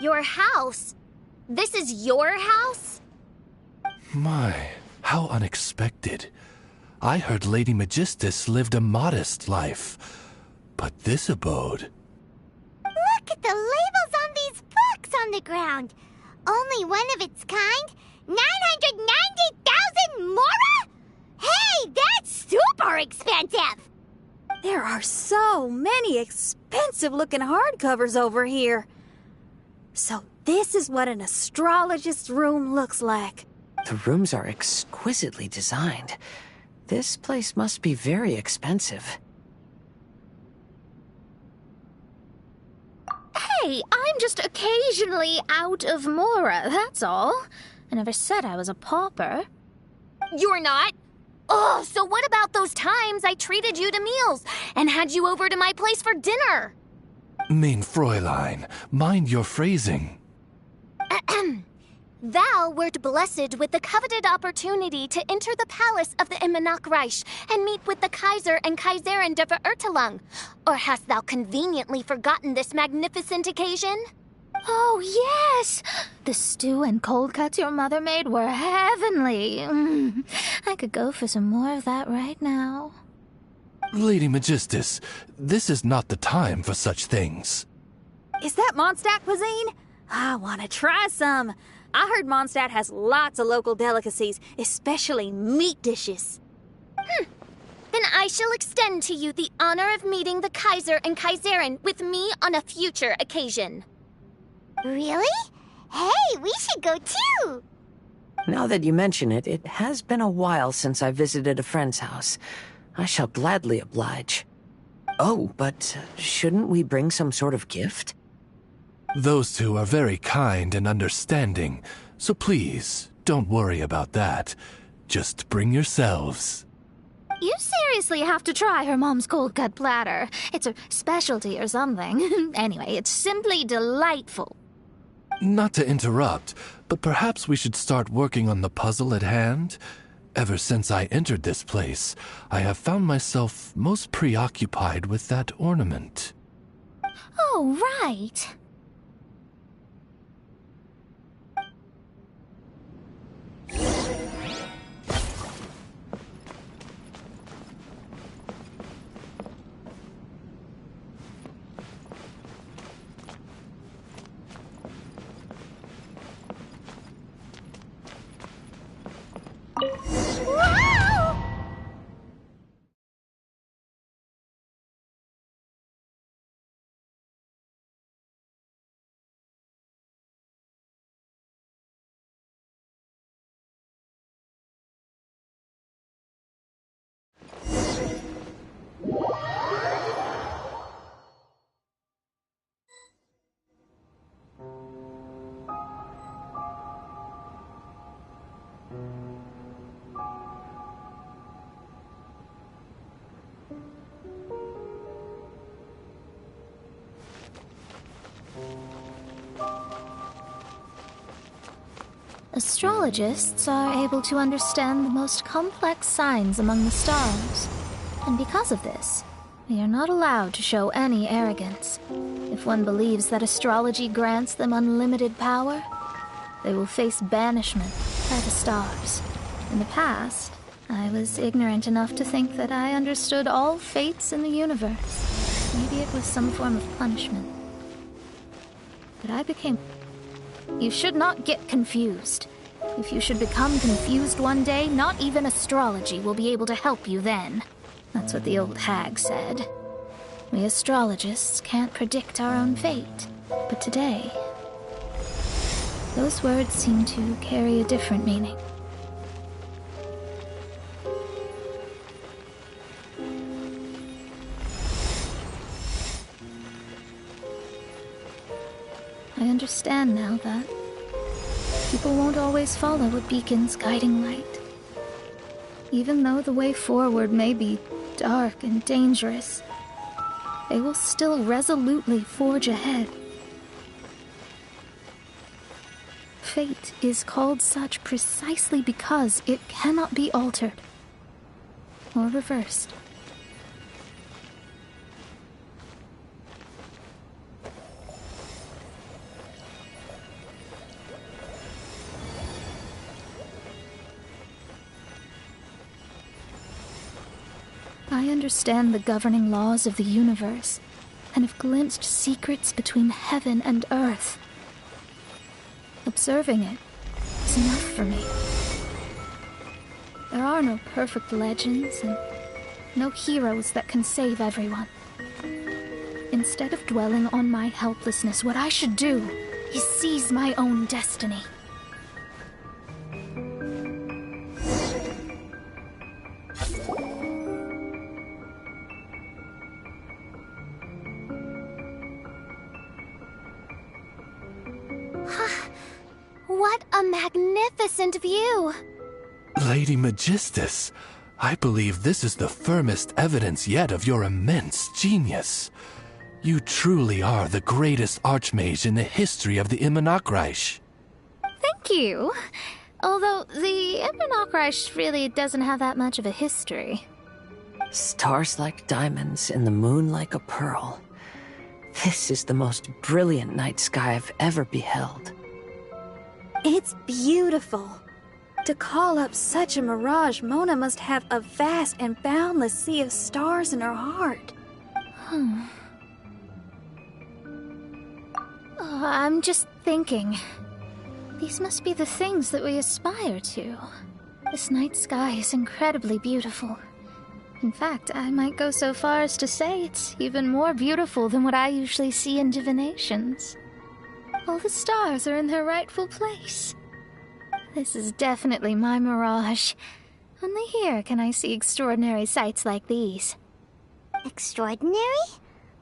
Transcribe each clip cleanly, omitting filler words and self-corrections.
Your house? This is your house? My, how unexpected. I heard Lady Magistus lived a modest life, but this abode... Look at the labels on these books on the ground. Only one of its kind? 990,000 mora? Hey, that's super expensive! There are so many expensive-looking hardcovers over here. So this is what an astrologist's room looks like. The rooms are exquisitely designed. This place must be very expensive. Hey, I'm just occasionally out of mora, that's all. I never said I was a pauper. You're not? Oh, so what about those times I treated you to meals and had you over to my place for dinner? Mein Fräulein, mind your phrasing. Thou wert blessed with the coveted opportunity to enter the palace of the Immenachreich and meet with the Kaiser and Kaiserin der Verurteilung. Or hast thou conveniently forgotten this magnificent occasion? Oh, yes! The stew and cold cuts your mother made were heavenly. I could go for some more of that right now. Lady Magistus, this is not the time for such things. Is that Mondstadt cuisine? I want to try some. I heard Mondstadt has lots of local delicacies, especially meat dishes. Then I shall extend to you the honor of meeting the Kaiser and Kaiserin with me on a future occasion. Really? Hey, we should go too! Now that you mention it, it has been a while since I visited a friend's house. I shall gladly oblige. Oh, but shouldn't we bring some sort of gift? Those two are very kind and understanding, so please, don't worry about that. Just bring yourselves. You seriously have to try her mom's cold cut platter. It's her specialty or something. Anyway, it's simply delightful. Not to interrupt, but perhaps we should start working on the puzzle at hand? Ever since I entered this place, I have found myself most preoccupied with that ornament. Oh, right. Astrologists are able to understand the most complex signs among the stars. And because of this, they are not allowed to show any arrogance. If one believes that astrology grants them unlimited power, they will face banishment by the stars. In the past, I was ignorant enough to think that I understood all fates in the universe. Maybe it was some form of punishment. But I became... You should not get confused. If you should become confused one day, not even astrology will be able to help you then. That's what the old hag said. We astrologists can't predict our own fate. But today, those words seem to carry a different meaning. I understand now that people won't always follow a beacon's guiding light. Even though the way forward may be dark and dangerous, they will still resolutely forge ahead. Fate is called such precisely because it cannot be altered or reversed. I understand the governing laws of the universe, and have glimpsed secrets between heaven and earth. Observing it is enough for me. There are no perfect legends, and no heroes that can save everyone. Instead of dwelling on my helplessness, what I should do is seize my own destiny. What a magnificent view! Lady Magistus, I believe this is the firmest evidence yet of your immense genius. You truly are the greatest archmage in the history of the Immonokreich. Thank you. Although the Immonokreich really doesn't have that much of a history. Stars like diamonds and the moon like a pearl. This is the most brilliant night sky I've ever beheld. It's beautiful. To call up such a mirage, Mona must have a vast and boundless sea of stars in her heart. I'm just thinking. These must be the things that we aspire to. This night sky is incredibly beautiful. In fact, I might go so far as to say it's even more beautiful than what I usually see in divinations. All the stars are in their rightful place. This is definitely my mirage. Only here can I see extraordinary sights like these. Extraordinary?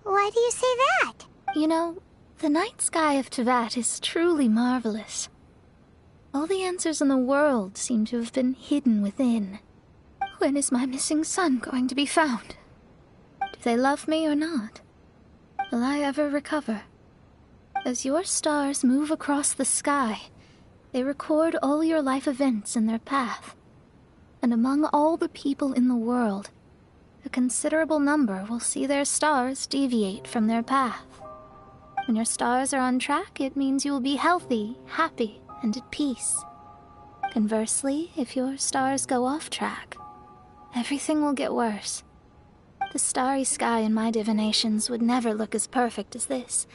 Why do you say that? You know, the night sky of Teyvat is truly marvelous. All the answers in the world seem to have been hidden within. When is my missing son going to be found? Do they love me or not? Will I ever recover? As your stars move across the sky, they record all your life events in their path. And among all the people in the world, a considerable number will see their stars deviate from their path. When your stars are on track, it means you will be healthy, happy, and at peace. Conversely, if your stars go off track, everything will get worse. The starry sky in my divinations would never look as perfect as this.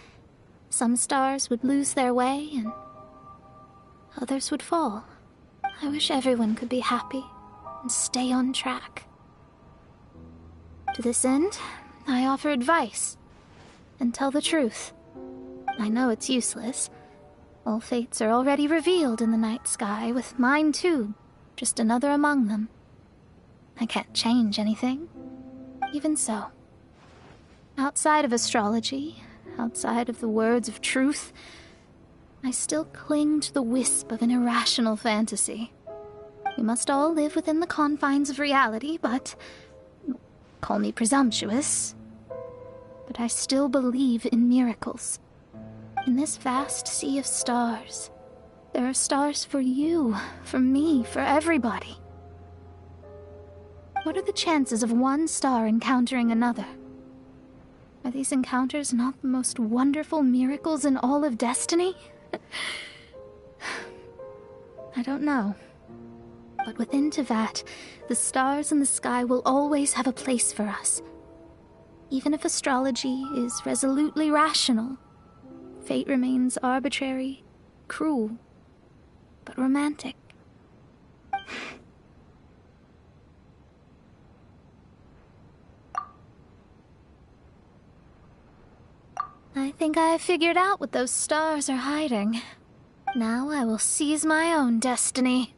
Some stars would lose their way, and others would fall. I wish everyone could be happy and stay on track. To this end, I offer advice and tell the truth. I know it's useless. All fates are already revealed in the night sky, with mine too, just another among them. I can't change anything. Even so, outside of astrology, outside of the words of truth, I still cling to the wisp of an irrational fantasy. We must all live within the confines of reality, but... call me presumptuous. But I still believe in miracles. In this vast sea of stars, there are stars for you, for me, for everybody. What are the chances of one star encountering another? Are these encounters not the most wonderful miracles in all of destiny? I don't know. But within Teyvat, the stars in the sky will always have a place for us. Even if astrology is resolutely rational, fate remains arbitrary, cruel, but romantic. I think I have figured out what those stars are hiding. Now I will seize my own destiny.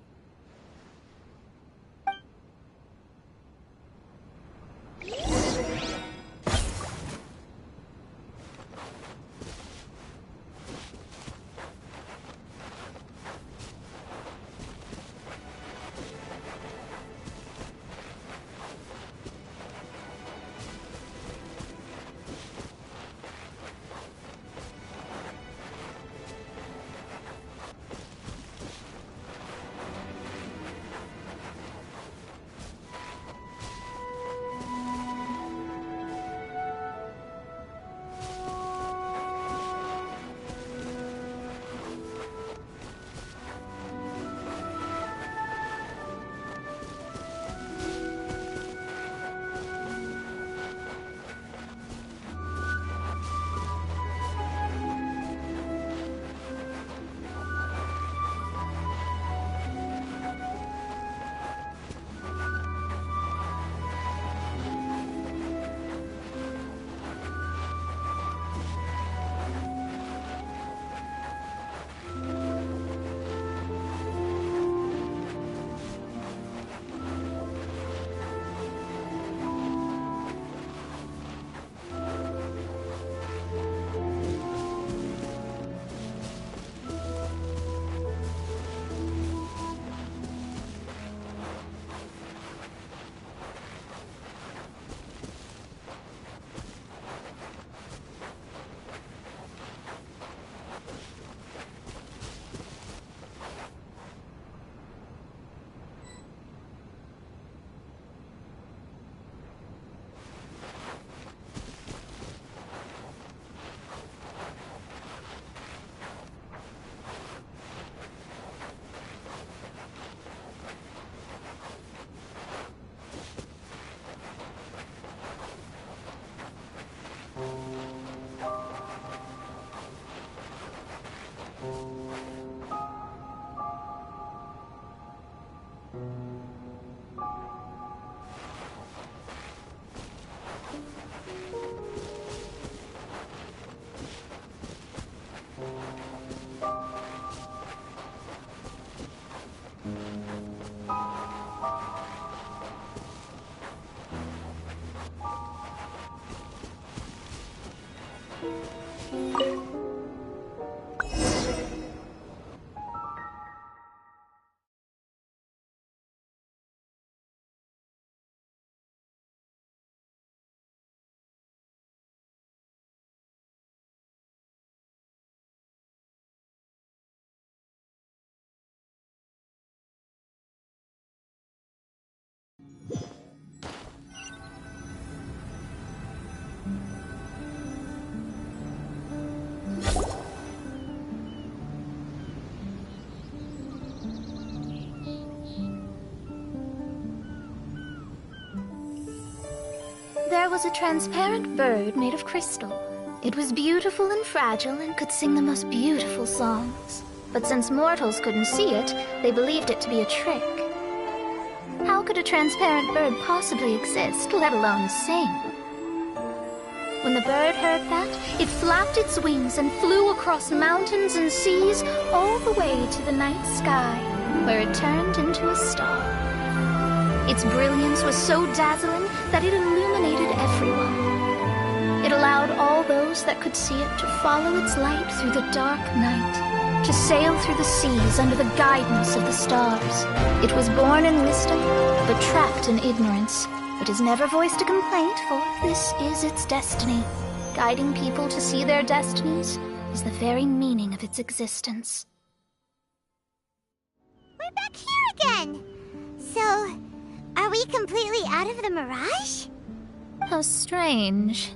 There was a transparent bird made of crystal. It was beautiful and fragile and could sing the most beautiful songs. But since mortals couldn't see it, they believed it to be a trick. How could a transparent bird possibly exist, let alone sing? When the bird heard that, it flapped its wings and flew across mountains and seas all the way to the night sky, where it turned into a star. Its brilliance was so dazzling that it illuminated everyone. It allowed all those that could see it to follow its light through the dark night, to sail through the seas under the guidance of the stars. It was born in wisdom, but trapped in ignorance. It has never voiced a complaint, for this is its destiny. Guiding people to see their destinies is the very meaning of its existence. We're back here again! So, are we completely out of the mirage? How strange.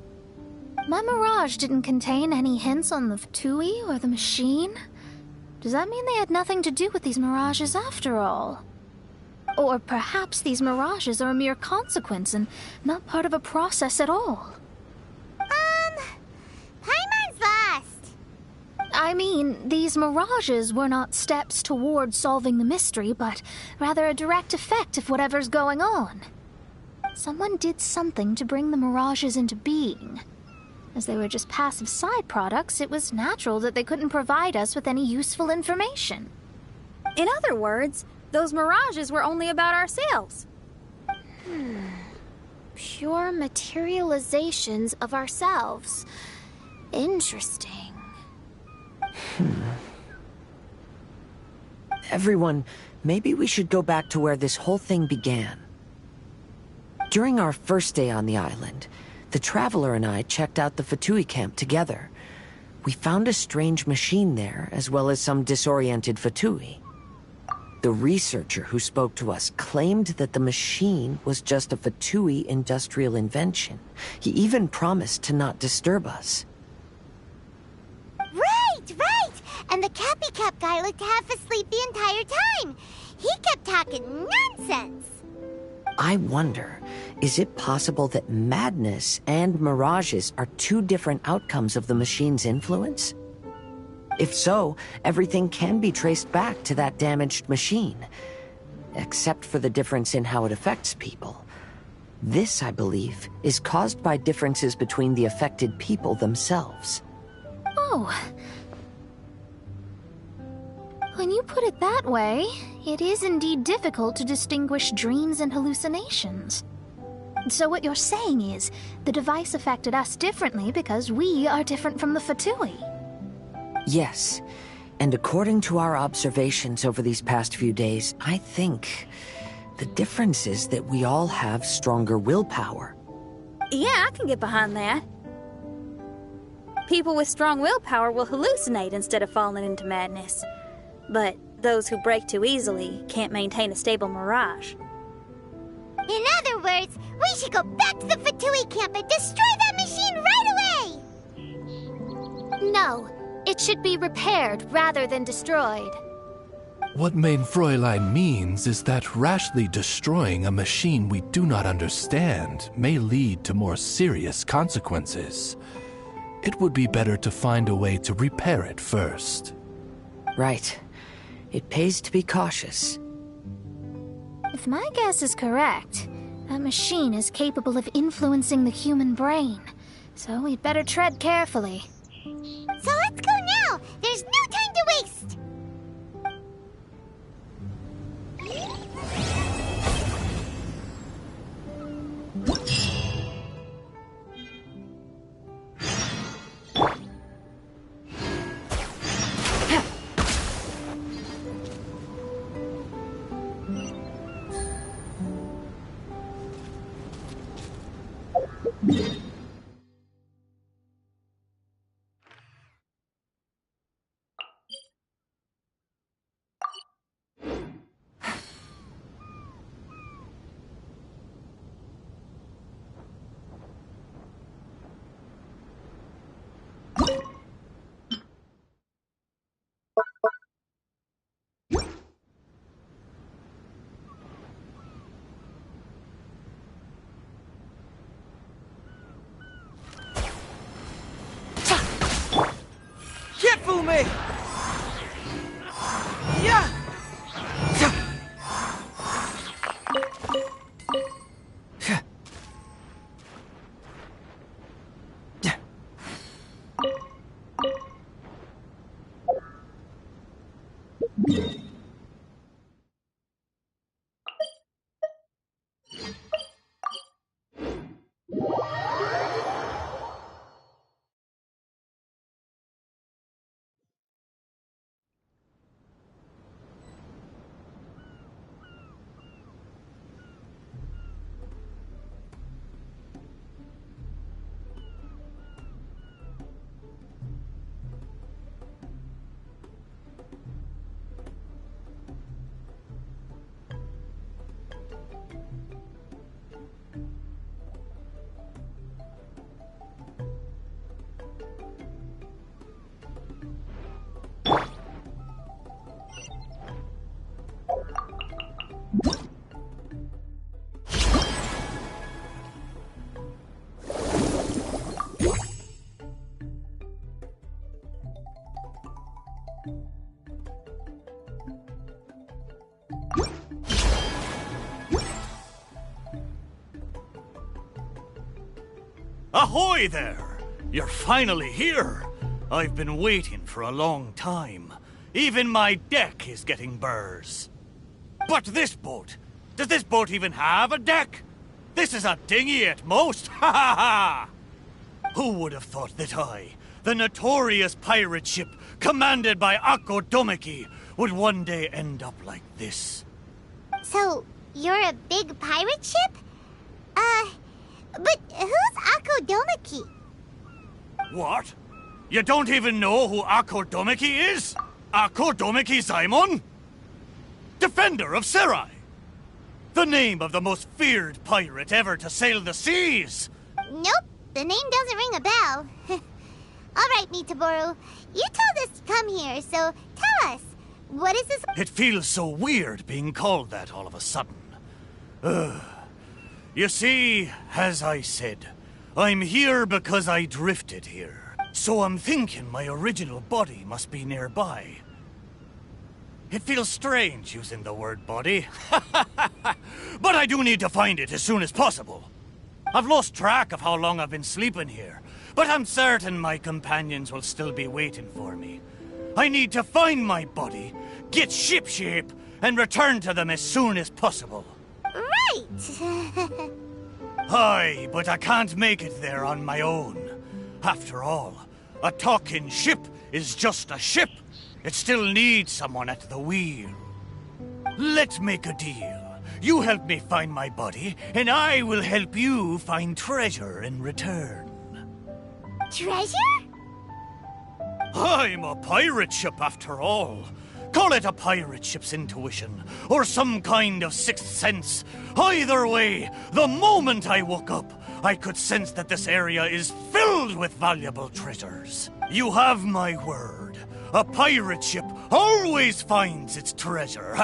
My mirage didn't contain any hints on the Fatui or the machine. Does that mean they had nothing to do with these mirages after all? Or perhaps these mirages are a mere consequence and not part of a process at all? Paimon's lost. I mean, these mirages were not steps towards solving the mystery, but rather a direct effect of whatever's going on. Someone did something to bring the mirages into being. As they were just passive side products, it was natural that they couldn't provide us with any useful information. In other words, those mirages were only about ourselves. Pure materializations of ourselves. Interesting. Everyone, maybe we should go back to where this whole thing began. During our first day on the island, the Traveler and I checked out the Fatui camp together. We found a strange machine there, as well as some disoriented Fatui. The researcher who spoke to us claimed that the machine was just a Fatui industrial invention. He even promised to not disturb us. Right! And the Cappy Cap guy looked half asleep the entire time. He kept talking nonsense. I wonder, is it possible that madness and mirages are two different outcomes of the machine's influence? If so, everything can be traced back to that damaged machine, except for the difference in how it affects people. This, I believe, is caused by differences between the affected people themselves. Oh. When you put it that way, it is indeed difficult to distinguish dreams and hallucinations. So what you're saying is, the device affected us differently because we are different from the Fatui. Yes, and according to our observations over these past few days, I think the difference is that we all have stronger willpower. Yeah, I can get behind that. People with strong willpower will hallucinate instead of falling into madness. But those who break too easily can't maintain a stable mirage. In other words, we should go back to the Fatui camp and destroy that machine right away! No, it should be repaired rather than destroyed. What Mein Fräulein means is that rashly destroying a machine we do not understand may lead to more serious consequences. It would be better to find a way to repair it first. Right. It pays to be cautious. If my guess is correct, that machine is capable of influencing the human brain, so we'd better tread carefully. So let's go now! There's no time to waste! me! Yeah! Ahoy there! You're finally here! I've been waiting for a long time. Even my deck is getting burrs. But this boat, does this boat even have a deck? This is a dinghy at most, ha ha ha! Who would have thought that I, the notorious pirate ship commanded by Akko Domeki, would one day end up like this? So, you're a big pirate ship? But who's Akko Domeki? What? You don't even know who Akko Domeki is? Akko Domeki Simon? Defender of Serai! The name of the most feared pirate ever to sail the seas! Nope, the name doesn't ring a bell. Alright, Mitaboru, you told us to come here, so tell us, what is this? It feels so weird being called that all of a sudden. You see, as I said, I'm here because I drifted here. So I'm thinking my original body must be nearby. It feels strange using the word body. But I do need to find it as soon as possible. I've lost track of how long I've been sleeping here, but I'm certain my companions will still be waiting for me. I need to find my body, get shipshape, and return to them as soon as possible. Right! Aye, but I can't make it there on my own. After all, a talking ship is just a ship. It still needs someone at the wheel. Let's make a deal. You help me find my body, and I will help you find treasure in return. Treasure? I'm a pirate ship after all. Call it a pirate ship's intuition, or some kind of sixth sense. Either way, the moment I woke up, I could sense that this area is filled with valuable treasures. You have my word. A pirate ship always finds its treasure.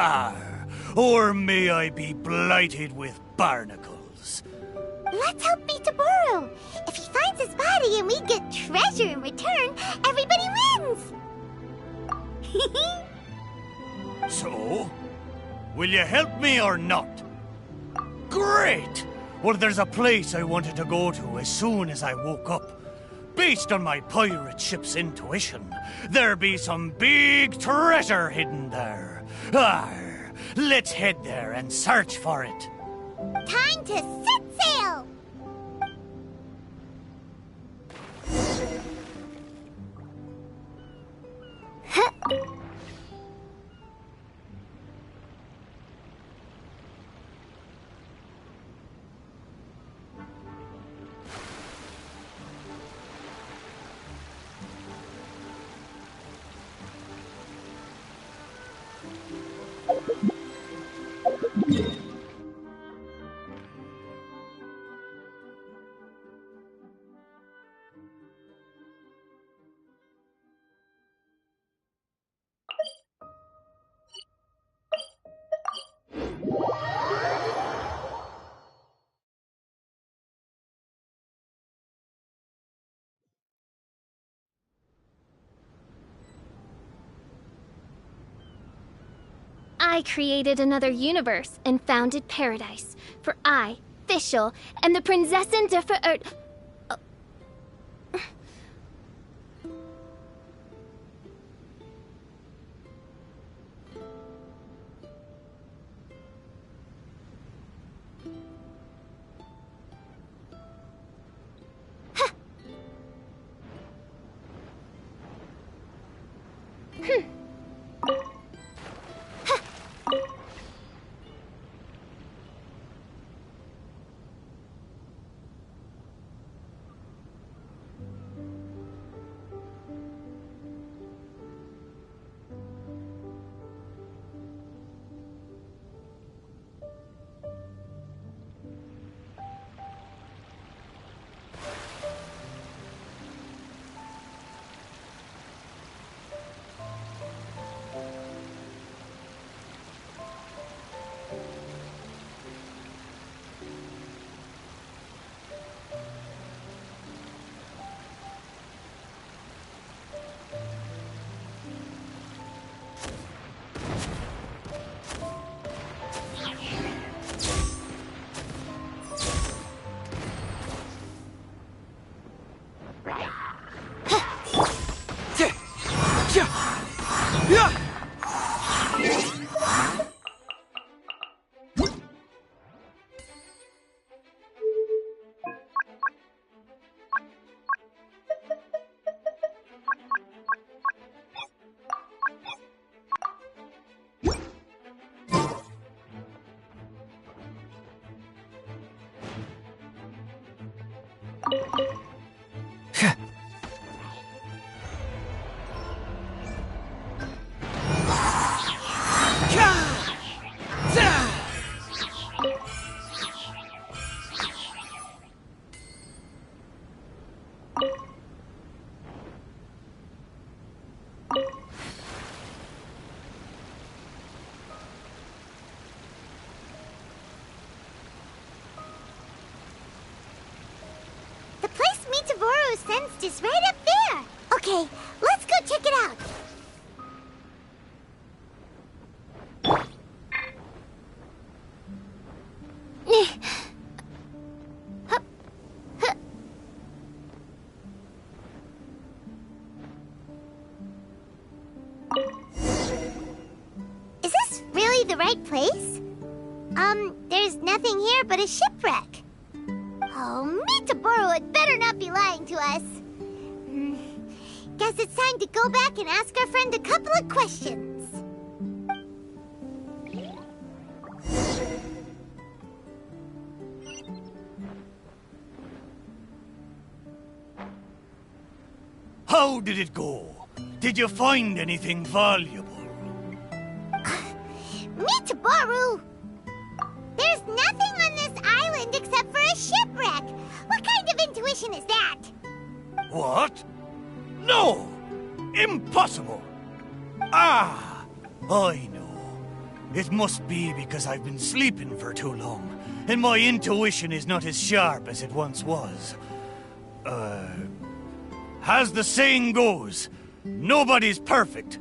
Or may I be blighted with barnacles. Let's help Mitaboru. If he finds his body and we get treasure in return, everybody wins! So, will you help me or not? Great! Well, there's a place I wanted to go to as soon as I woke up. Based on my pirate ship's intuition, there be some big treasure hidden there. Let's head there and search for it. Time to set sail! I created another universe and founded paradise. For I, Fischl, am the Prinzessin der Verirrt... Sensed is right up there. Okay, let's go check it out. Is this really the right place? There's nothing here but a shipwreck. Oh, Mitaboru had better not be lying to us. Guess it's time to go back and ask our friend a couple of questions. How did it go? Did you find anything valuable? Mitaboru! There's nothing on this island except for a shipwreck. What kind of intuition is that? What? No! Impossible! Ah! I know. It must be because I've been sleeping for too long, and my intuition is not as sharp as it once was. As the saying goes, nobody's perfect,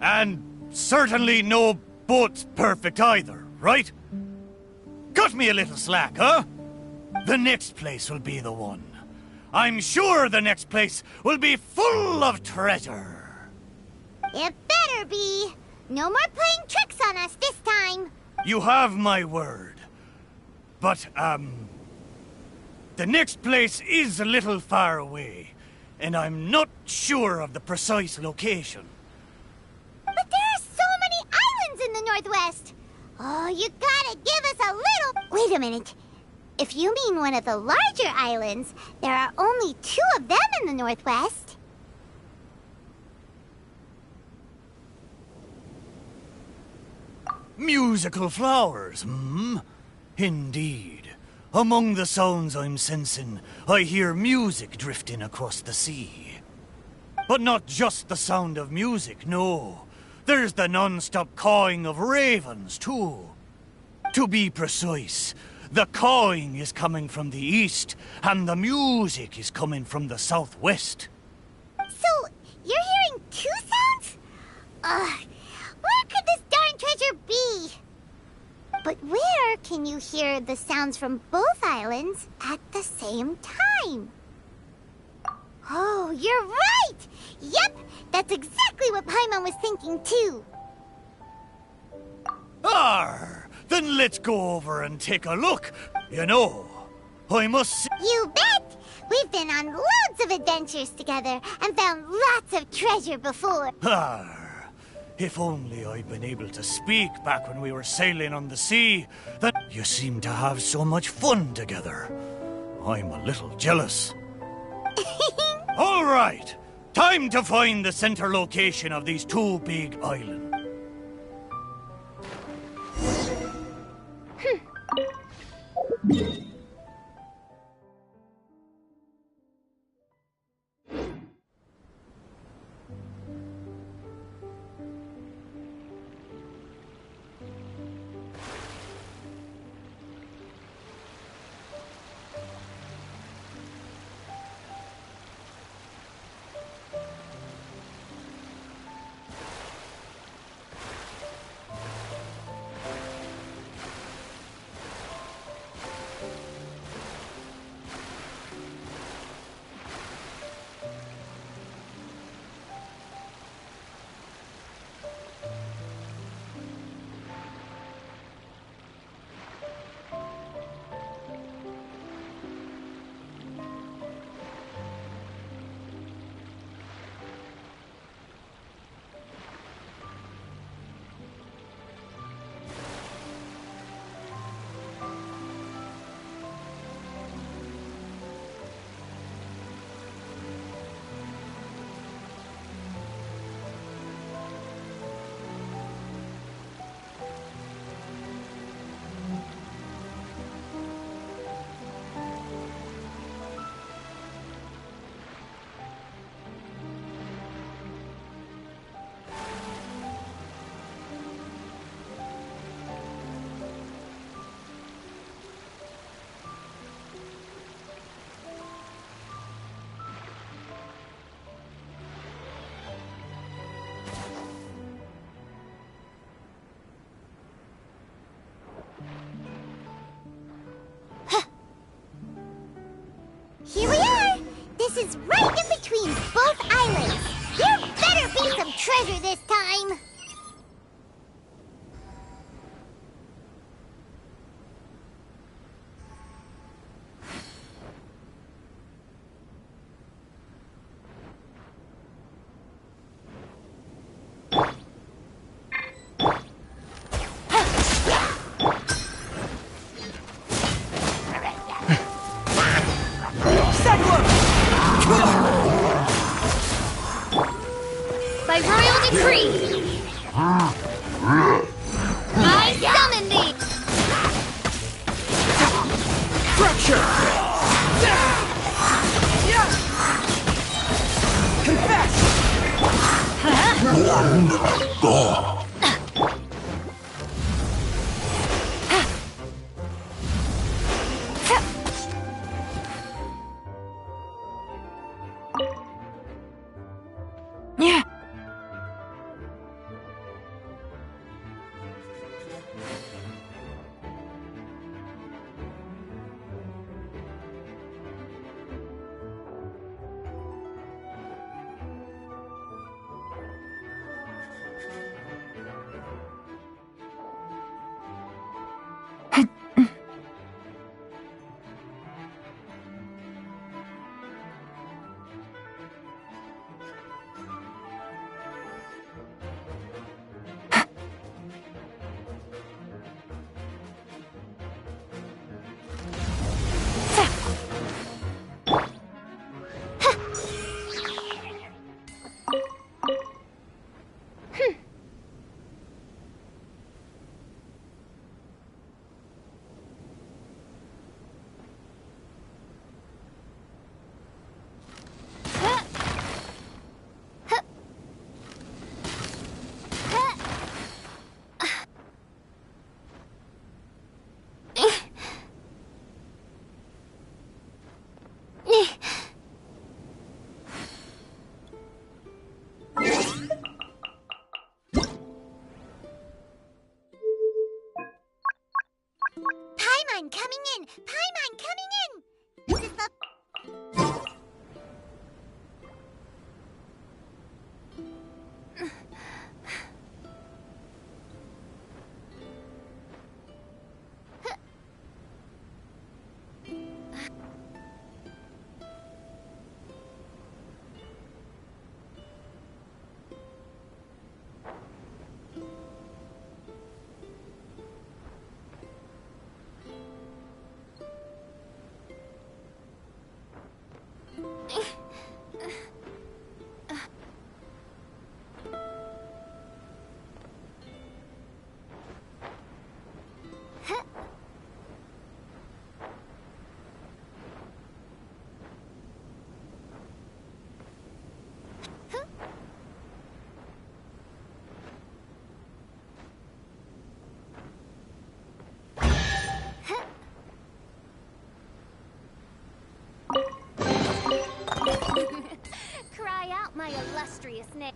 and certainly no boat's perfect either, right? Cut me a little slack, huh? The next place will be the one. I'm sure the next place will be full of treasure. It better be. No more playing tricks on us this time. You have my word. But, the next place is a little far away, and I'm not sure of the precise location. But there are so many islands in the Northwest. Oh, you gotta give us a little... Wait a minute. If you mean one of the larger islands, there are only 2 of them in the Northwest. Musical flowers, hmm? Indeed. Among the sounds I'm sensing, I hear music drifting across the sea. But not just the sound of music, no. There's the non-stop cawing of ravens, too. To be precise, the cawing is coming from the east, and the music is coming from the southwest. So, you're hearing 2 sounds? Where could this darn treasure be? But where can you hear the sounds from both islands at the same time? Oh, you're right! Yep, that's exactly what Paimon was thinking too. Arr! Then let's go over and take a look. You know, I must say... You bet! We've been on loads of adventures together and found lots of treasure before. Arr! If only I'd been able to speak back when we were sailing on the sea. That you seem to have so much fun together. I'm a little jealous. All right, time to find the center location of these two big islands. Here we are! This is right in between both islands. There better be some treasure this time! By royal decree, I summon thee! Fracture! Confess! Yeah. my illustrious name.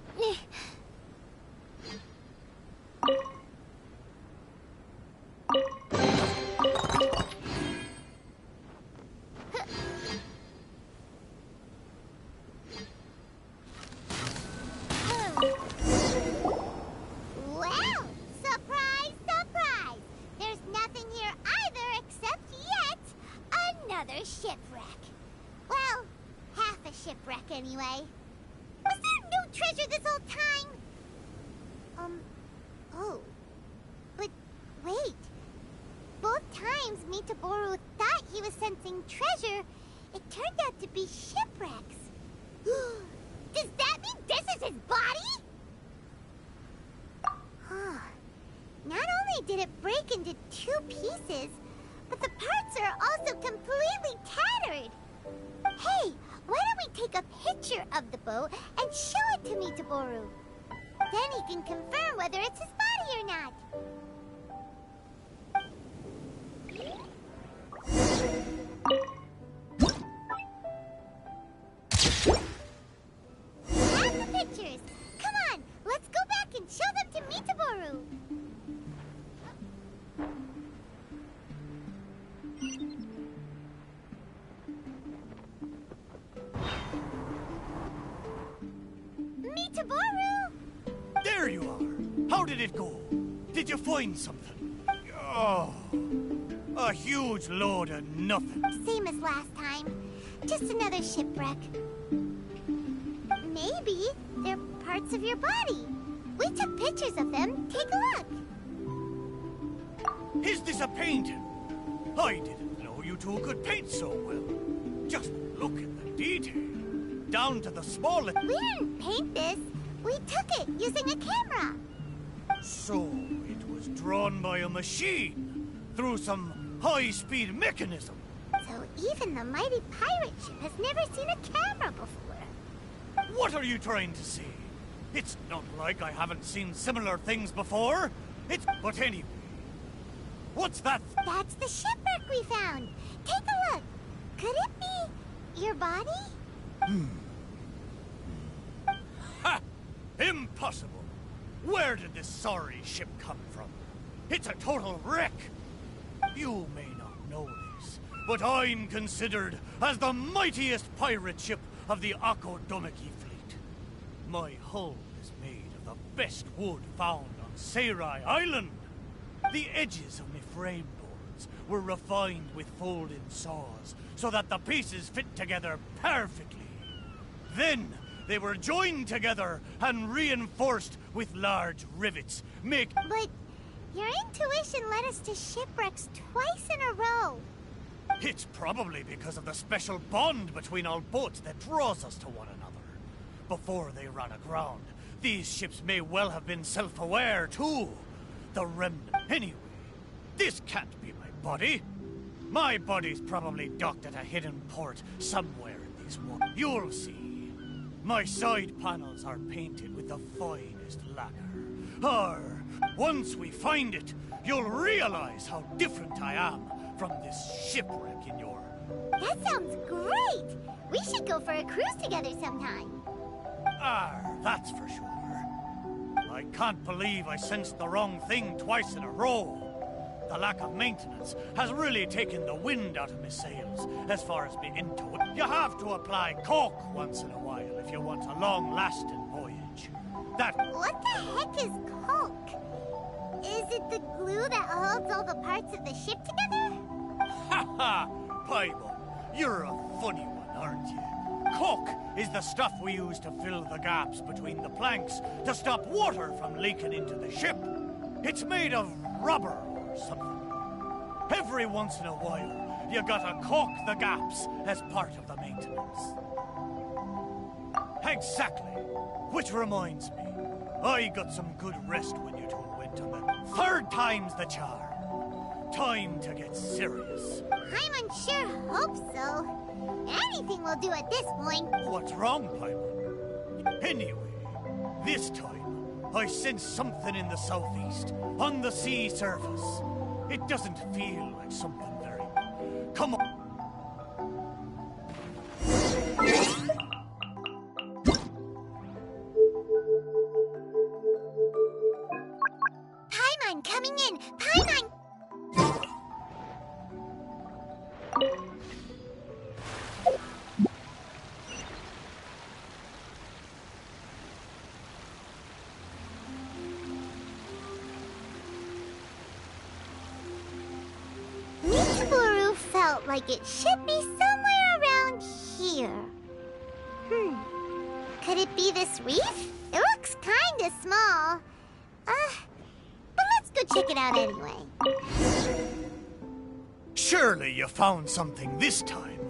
Well, surprise, surprise! There's nothing here either except yet another shipwreck. Well, half a shipwreck anyway. Was there no treasure this whole time? Oh. But wait. Both times Mitaboru thought he was sensing treasure, it turned out to be shipwrecks. Does that mean this is his body? Not only did it break into 2 pieces, but the parts are also completely tattered. Hey, why don't we take a picture of the boat and show it to Mitaboru? Then he can confirm whether it's his body or not. Have the pictures. Come on, let's go back and show them to Mitaboru. Mitaboru! There you are! How did it go? Did you find something? Oh, a huge load of nothing. Same as last time. Just another shipwreck. Maybe they're parts of your body. We took pictures of them. Take a look. Is this a painting? I didn't know you two could paint so well. Just look at the detail. Down to the smallest... We didn't paint this. We took it using a camera. So it was drawn by a machine through some high-speed mechanism. So even the mighty pirate ship has never seen a camera before. What are you trying to say? It's not like I haven't seen similar things before. But anyway, what's that? That's the shipwreck we found. Take a look. Could it be your body? Ha! Impossible! Where did this sorry ship come from? It's a total wreck! You may not know this, but I'm considered as the mightiest pirate ship of the Akodomiki fleet. My hull is made of the best wood found on Seirai Island. The edges of my frame boards were refined with folding saws so that the pieces fit together perfectly. Then they were joined together and reinforced with large rivets, But your intuition led us to shipwrecks twice in a row. It's probably because of the special bond between our boats that draws us to one another. Before they ran aground, these ships may well have been self-aware too. The remnant. Anyway, this can't be my body. My body's probably docked at a hidden port somewhere in these waters. You'll see. My side panels are painted with the finest lacquer. Once we find it, you'll realize how different I am from this shipwreck in your... That sounds great! We should go for a cruise together sometime. That's for sure. I can't believe I sensed the wrong thing twice in a row. The lack of maintenance has really taken the wind out of my sails, as far as me into it. You have to apply caulk once in a while if you want a long-lasting voyage. What the heck is caulk? Is it the glue that holds all the parts of the ship together? Ha ha! Paimon, you're a funny one, aren't you? Caulk is the stuff we use to fill the gaps between the planks to stop water from leaking into the ship. It's made of rubber or something. Every once in a while, you gotta caulk the gaps as part of the maintenance. Exactly. Which reminds me, I got some good rest when you two went on the... Third time's the charm. Time to get serious. Paimon sure hopes so. Anything will do at this point. What's wrong, Paimon? Anyway, this time, I sense something in the southeast, on the sea surface. It doesn't feel like something very... Come on. coming in! Paimon! Mitsuburu felt like it should be somewhere around here. Could it be this reef? It looks kinda small. But let's go check it out anyway. Surely you found something this time.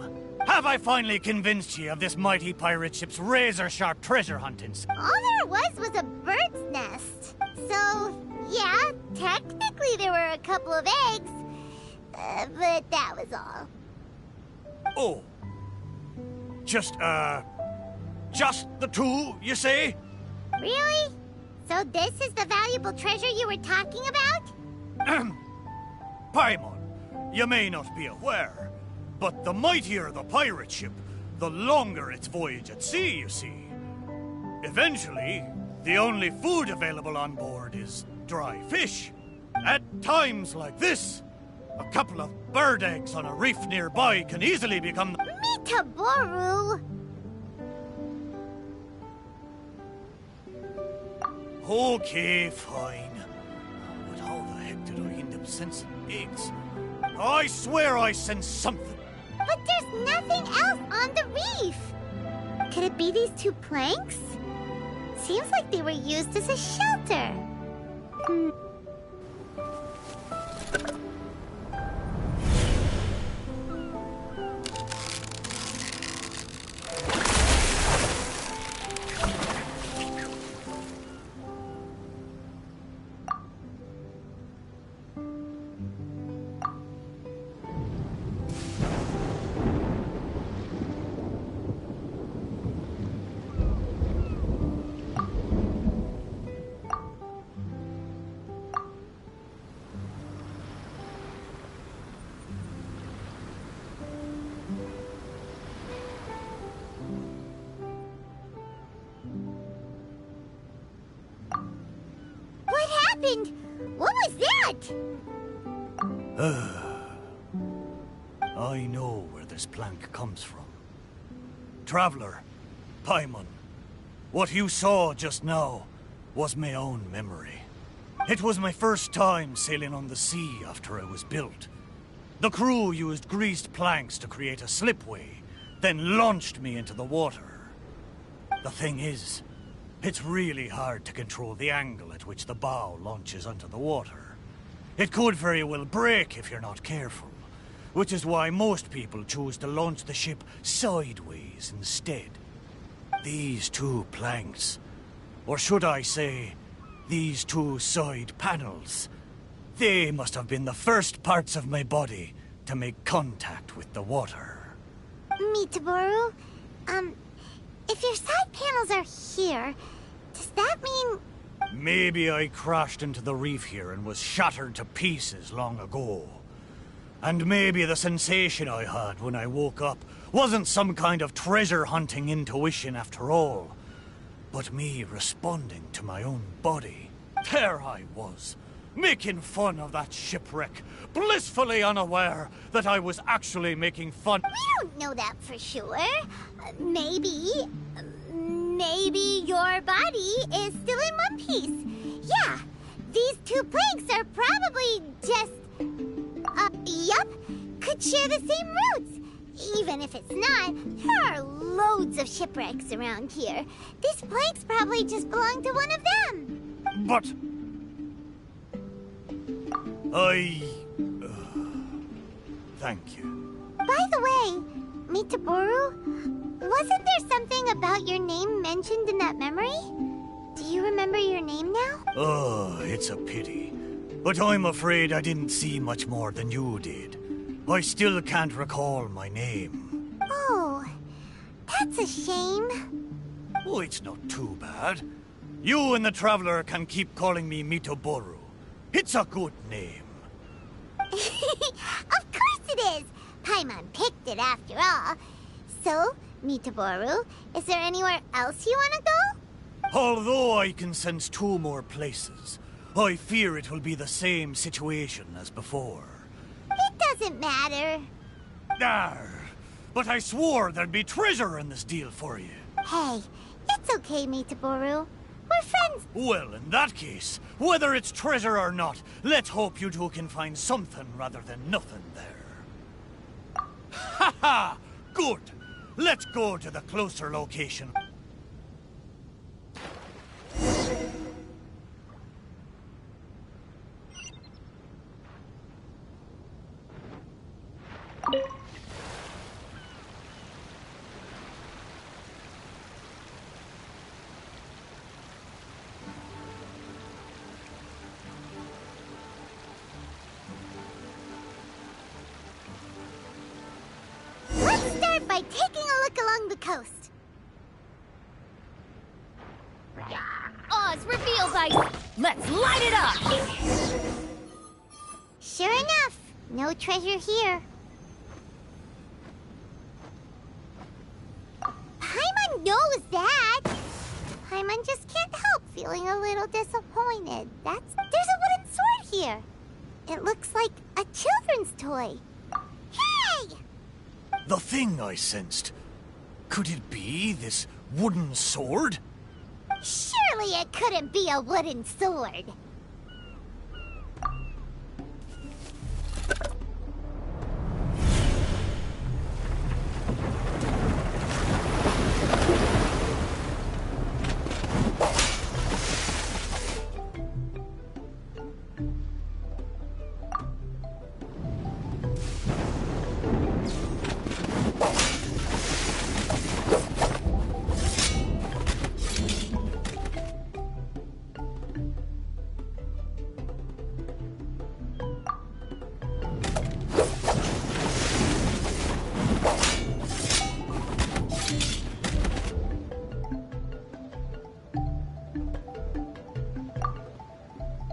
Have I finally convinced you of this mighty pirate ship's razor-sharp treasure huntings? All there was a bird's nest. So, yeah, technically there were a couple of eggs. But that was all. Oh. Just the two, you say? Really? So this is the valuable treasure you were talking about? Paimon, you may not be aware, but the mightier the pirate ship, the longer its voyage at sea, you see. Eventually, the only food available on board is dry fish. At times like this, a couple of bird eggs on a reef nearby can easily become... Mitaboru! Okay, fine. But how the heck did I end up sensing eggs? I swear I sensed something. But there's nothing else on the reef! Could it be these two planks? Seems like they were used as a shelter. What happened? What was that? I know where this plank comes from. Traveler, Paimon, what you saw just now was my own memory. It was my first time sailing on the sea after I was built. The crew used greased planks to create a slipway, then launched me into the water. The thing is, it's really hard to control the angle at which the bow launches onto the water. It could very well break if you're not careful, which is why most people choose to launch the ship sideways instead. These two planks, or should I say, these two side panels, they must have been the first parts of my body to make contact with the water. Mitaboru, if your side panels are here, does that mean... Maybe I crashed into the reef here and was shattered to pieces long ago. And maybe the sensation I had when I woke up wasn't some kind of treasure-hunting intuition after all, but me responding to my own body. There I was, making fun of that shipwreck, blissfully unaware that I was actually making fun. We don't know that for sure. Maybe your body is still in one piece. Yeah, these two planks are probably just... yup, could share the same roots. Even if it's not, there are loads of shipwrecks around here. These planks probably just belong to one of them. But... thank you. By the way, Mitaboru, wasn't there something about your name mentioned in that memory? Do you remember your name now? Oh, it's a pity. But I'm afraid I didn't see much more than you did. I still can't recall my name. Oh, that's a shame. Oh, it's not too bad. You and the Traveler can keep calling me Mitaboru. It's a good name. Of course it is! Paimon picked it after all. So, Mitaboru, is there anywhere else you want to go? Although I can sense two more places, I fear it will be the same situation as before. It doesn't matter. Arr, but I swore there'd be treasure in this deal for you. Hey, it's okay, Mitaboru. We're friends. Well, in that case, whether it's treasure or not, let's hope you two can find something rather than nothing there. Ha ha! Good! Let's go to the closer location. Let's start by taking a look along the coast. Oz, reveal by... Let's light it up! Sure enough, no treasure here. Paimon knows that. Paimon just can't help feeling a little disappointed. There's a wooden sword here. It looks like a children's toy. Hey! The thing I sensed. Could it be this wooden sword? Surely it couldn't be a wooden sword.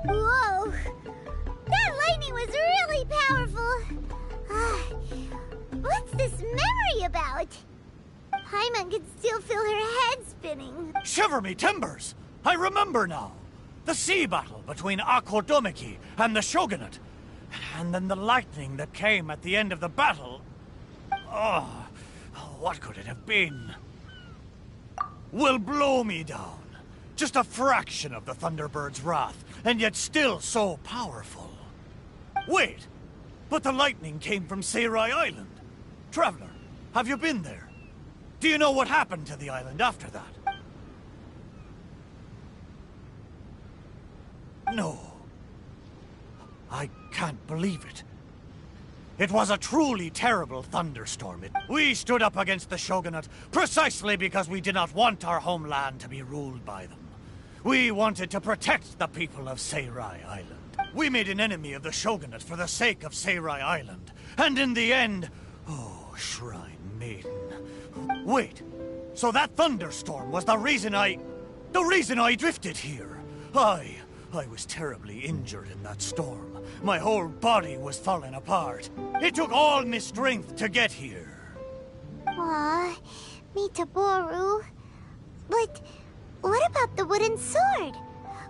Whoa! That lightning was really powerful! What's this memory about? Paimon can still feel her head spinning. Shiver me timbers! I remember now. The sea battle between Akodomiki and the Shogunate. And then the lightning that came at the end of the battle. Oh, what could it have been? Will blow me down. Just a fraction of the Thunderbird's wrath, and yet still so powerful. Wait, but the lightning came from Seirai Island. Traveler, have you been there? Do you know what happened to the island after that? No. I can't believe it. It was a truly terrible thunderstorm. We stood up against the Shogunate precisely because we did not want our homeland to be ruled by them. We wanted to protect the people of Seirai Island. We made an enemy of the Shogunate for the sake of Seirai Island. And in the end... Oh, Shrine Maiden... Wait, so that thunderstorm was the reason I drifted here. I was terribly injured in that storm. My whole body was falling apart. It took all my strength to get here. Aw, Mitaboru. But what about the wooden sword?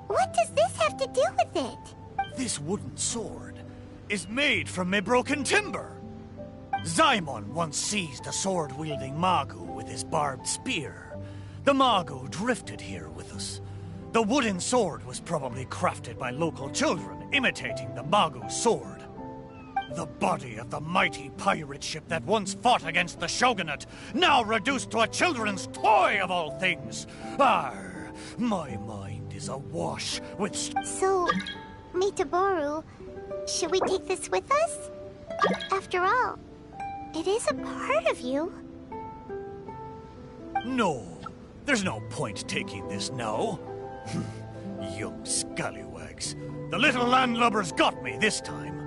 What does this have to do with it? This wooden sword is made from my broken timber. Zaimon once seized a sword-wielding Magu with his barbed spear. The Magu drifted here with us. The wooden sword was probably crafted by local children, imitating the Magu's sword. The body of the mighty pirate ship that once fought against the Shogunate, now reduced to a children's toy of all things. Arr, my mind is awash with... So, Mitaboru, should we take this with us? After all, it is a part of you. No, there's no point taking this now. Young scallywags. The little landlubbers got me this time.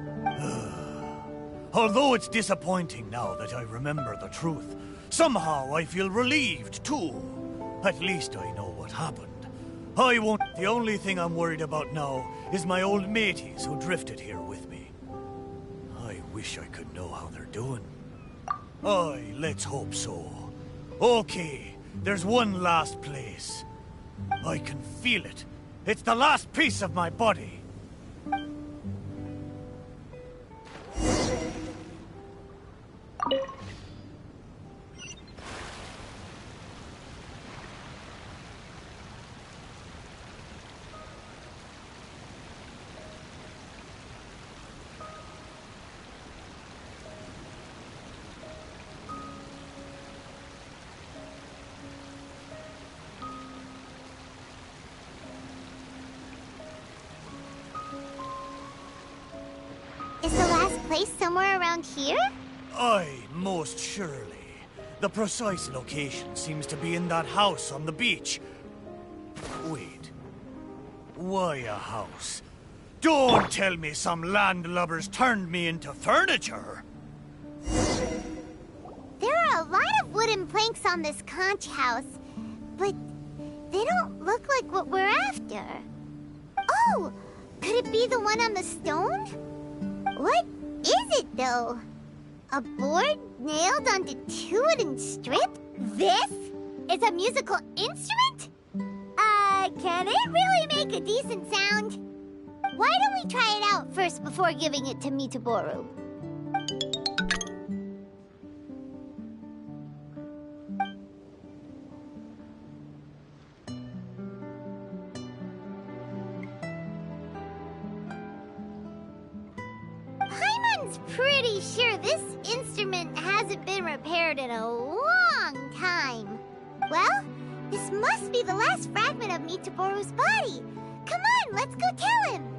Although it's disappointing now that I remember the truth, somehow I feel relieved too. At least I know what happened. I won't... The only thing I'm worried about now is my old mateys who drifted here with me. I wish I could know how they're doing. Aye, let's hope so. Okay, there's one last place. I can feel it. It's the last piece of my body. Is the last place somewhere around here? Aye, most surely. The precise location seems to be in that house on the beach. Wait. Why a house? Don't tell me some landlubbers turned me into furniture! There are a lot of wooden planks on this conch house, but they don't look like what we're after. Oh! Could it be the one on the stone? What is it, though? A board nailed onto two wooden strips? This is a musical instrument? Can it really make a decent sound? Why don't we try it out first before giving it to Mitaboru? Paimon's pretty sure this instrument hasn't been repaired in a long time. Well, this must be the last fragment of Mitaboru's body. Come on, let's go tell him.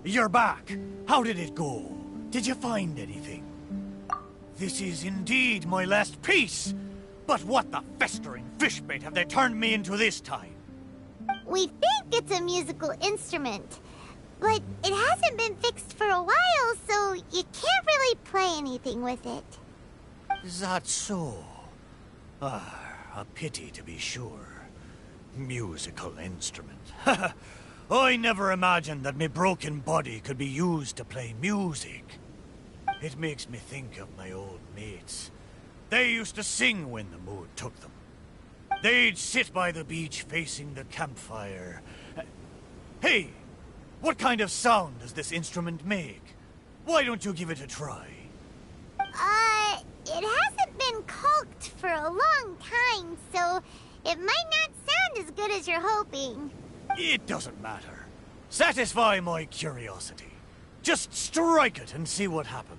You're back. How did it go? Did you find anything? This is indeed my last piece. But what the festering fishbait have they turned me into this time? We think it's a musical instrument, but it hasn't been fixed for a while, so you can't really play anything with it. Is that so? Ah, a pity to be sure. Musical instrument. I never imagined that my broken body could be used to play music. It makes me think of my old mates. They used to sing when the mood took them. They'd sit by the beach facing the campfire. Hey, what kind of sound does this instrument make? Why don't you give it a try? It hasn't been caulked for a long time, so it might not sound as good as you're hoping. It doesn't matter. Satisfy my curiosity. Just strike it and see what happens.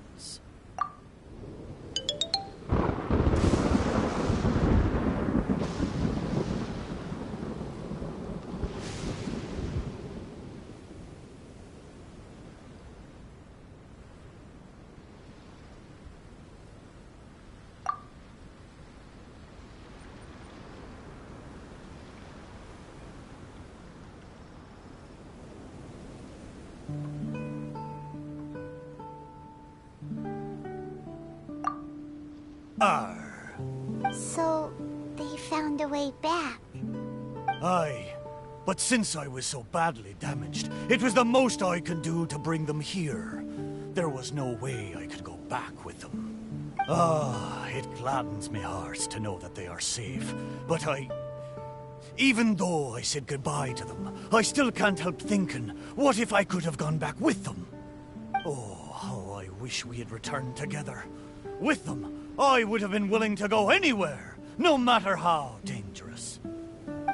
So, they found a way back. Aye, but since I was so badly damaged, it was the most I could do to bring them here. There was no way I could go back with them. Ah, it gladdens me heart to know that they are safe, but even though I said goodbye to them, I still can't help thinking, what if I could have gone back with them? Oh, how I wish we had returned together. With them, I would have been willing to go anywhere, no matter how dangerous.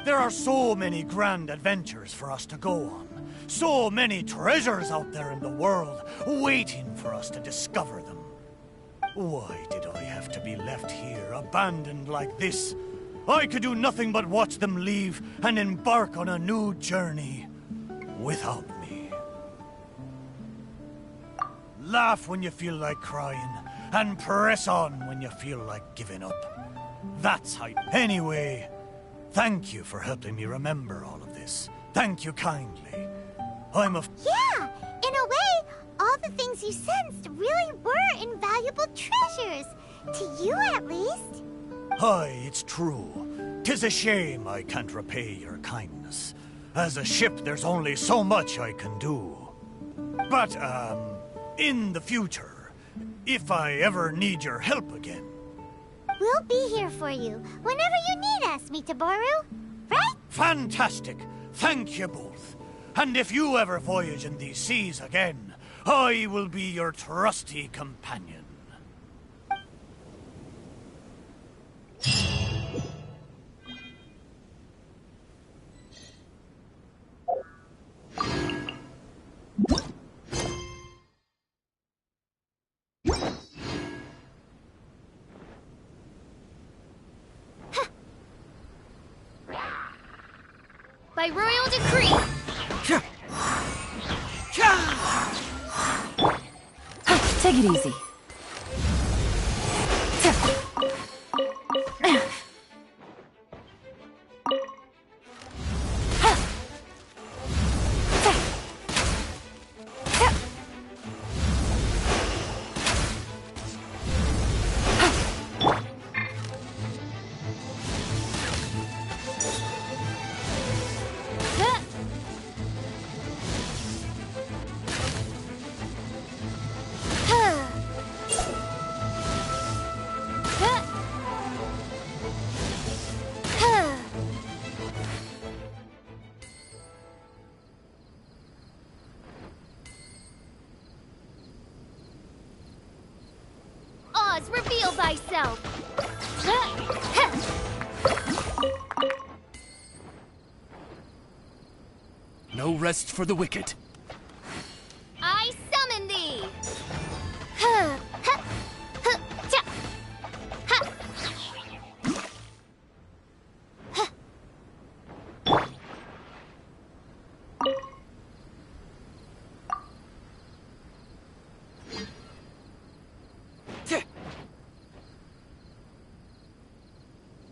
There are so many grand adventures for us to go on. So many treasures out there in the world, waiting for us to discover them. Why did I have to be left here, abandoned like this? I could do nothing but watch them leave and embark on a new journey without me. Laugh when you feel like crying, and press on when you feel like giving up. That's how... Anyway, thank you for helping me remember all of this. Thank you kindly. I'm a... Yeah, in a way, all the things you sensed really were invaluable treasures. To you, at least. Aye, it's true. 'Tis a shame I can't repay your kindness. As a ship, there's only so much I can do. But, in the future, if I ever need your help again. We'll be here for you whenever you need us, Mitaboru. Right? Fantastic. Thank you both. And if you ever voyage in these seas again, I will be your trusty companion. By royal decree! Take it easy. Oz, reveal thyself! No rest for the wicked.